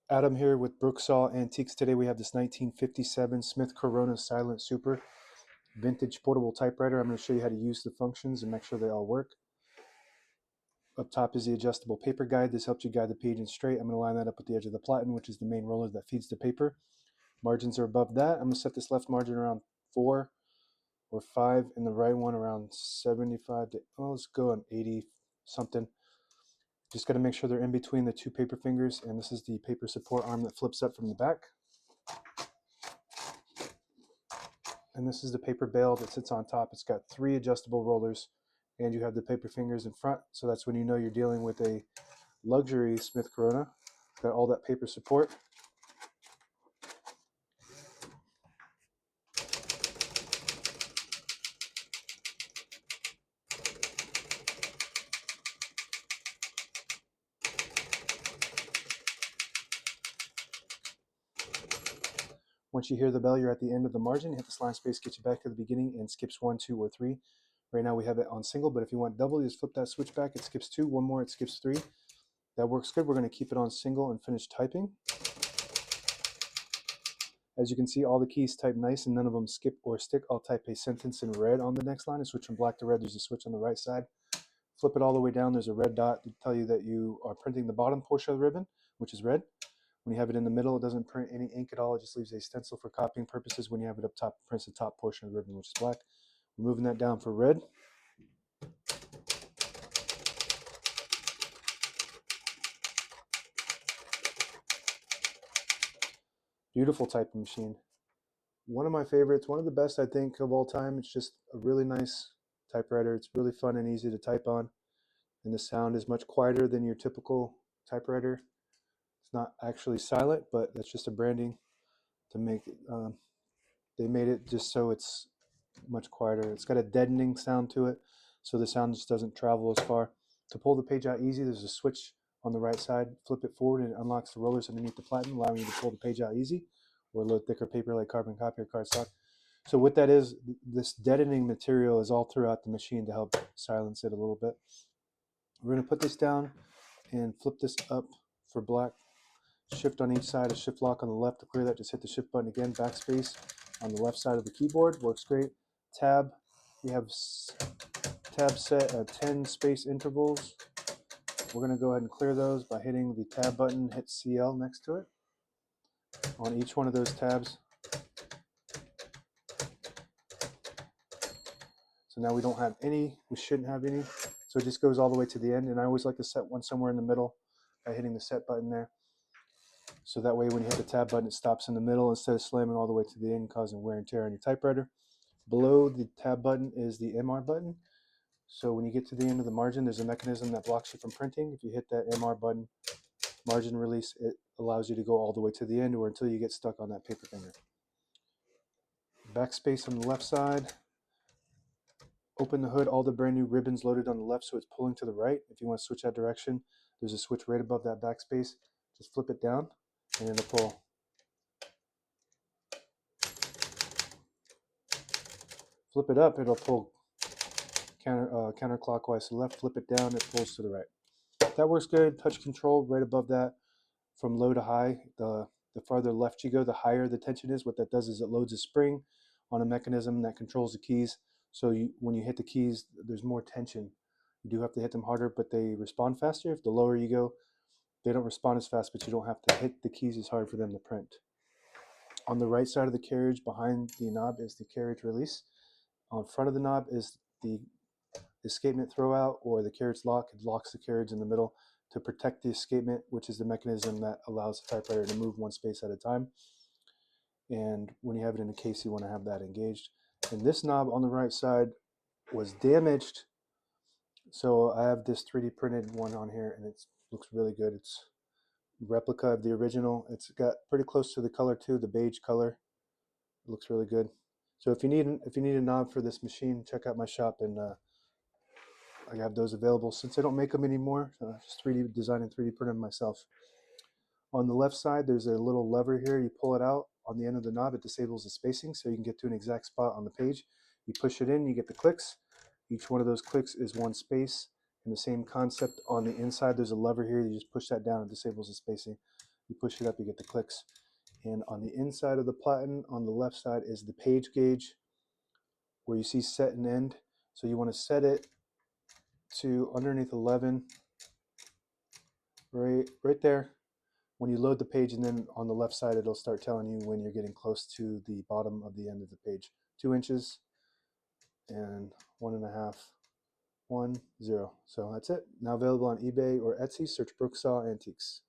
Adam here with Brooksaw Antiques. Today we have this 1957 Smith Corona Silent Super vintage portable typewriter. I'm going to show you how to use the functions and make sure they all work. Up top is the adjustable paper guide. This helps you guide the page in straight. I'm going to line that up with the edge of the platen, which is the main roller that feeds the paper. Margins are above that. I'm going to set this left margin around 4 or 5 and the right one around 75 to, well, let's go on 80 something. Just got to make sure they're in between the two paper fingers, and this is the paper support arm that flips up from the back. And this is the paper bale that sits on top. It's got 3 adjustable rollers, and you have the paper fingers in front, so that's when you know you're dealing with a luxury Smith Corona. It's got all that paper support. Once you hear the bell, you're at the end of the margin. Hit the slime space, get you back to the beginning, and skips 1, 2, or 3. Right now we have it on single, but if you want double, you just flip that switch back. It skips 2, 1 more, it skips 3. That works good. We're going to keep it on single and finish typing. As you can see, all the keys type nice and none of them skip or stick. I'll type a sentence in red on the next line and switch from black to red. There's a switch on the right side. Flip it all the way down. There's a red dot to tell you that you are printing the bottom portion of the ribbon, which is red. When you have it in the middle, it doesn't print any ink at all. It just leaves a stencil for copying purposes. When you have it up top, it prints the top portion of the ribbon, which is black. We're moving that down for red. Beautiful typing machine. One of my favorites, one of the best I think of all time. It's just a really nice typewriter. It's really fun and easy to type on. And the sound is much quieter than your typical typewriter. It's not actually silent, but that's just a branding to make it. They made it just so it's much quieter. It's got a deadening sound to it, so the sound just doesn't travel as far. To pull the page out easy, there's a switch on the right side. Flip it forward and it unlocks the rollers underneath the platen, allowing you to pull the page out easy, or load thicker paper like carbon copy or cardstock. So what that is, this deadening material is all throughout the machine to help silence it a little bit. We're going to put this down and flip this up for black. Shift on each side, a shift lock on the left to clear that. Just hit the shift button again. Backspace on the left side of the keyboard works great. Tab, we have tab set at 10 space intervals. We're going to go ahead and clear those by hitting the tab button. Hit CL next to it on each one of those tabs. So now we don't have any, we shouldn't have any. So it just goes all the way to the end. And I always like to set one somewhere in the middle by hitting the set button there. So that way when you hit the tab button, it stops in the middle instead of slamming all the way to the end, causing wear and tear on your typewriter. Below the tab button is the MR button. So when you get to the end of the margin, there's a mechanism that blocks you from printing. If you hit that MR button, margin release, it allows you to go all the way to the end or until you get stuck on that paper finger. Backspace on the left side. Open the hood, all the brand new ribbons loaded on the left, so it's pulling to the right. If you want to switch that direction, there's a switch right above that backspace. Just flip it down and it'll pull. Flip it up, it'll pull counterclockwise to the left. Flip it down, it pulls to the right. That works good. Touch control right above that from low to high. The farther left you go, the higher the tension is. What that does is it loads a spring on a mechanism that controls the keys. So when you hit the keys, there's more tension. You do have to hit them harder, but they respond faster. If the lower you go, they don't respond as fast, but you don't have to hit the keys as hard for them to print. On the right side of the carriage, behind the knob, is the carriage release. On front of the knob is the escapement throwout or the carriage lock. It locks the carriage in the middle to protect the escapement, which is the mechanism that allows the typewriter to move one space at a time. And when you have it in a case, you want to have that engaged. And this knob on the right side was damaged. So I have this 3D printed one on here and it looks really good. It's a replica of the original. It's got pretty close to the color too, the beige color. It looks really good. So if you need a knob for this machine, check out my shop and I have those available. Since I don't make them anymore, just 3D design and 3D print them myself. On the left side, there's a little lever here. You pull it out on the end of the knob. It disables the spacing so you can get to an exact spot on the page. You push it in, you get the clicks. Each one of those clicks is one space. And the same concept on the inside, there's a lever here. You just push that down and disables the spacing. You push it up, you get the clicks. And on the inside of the platen, on the left side, is the page gauge where you see set and end. So you want to set it to underneath 11, right there. When you load the page, and then on the left side, it'll start telling you when you're getting close to the bottom of the end of the page. 2 inches and 1.5, 1, 0. So that's it. Now available on eBay or Etsy. Search Brooksaw Antiques.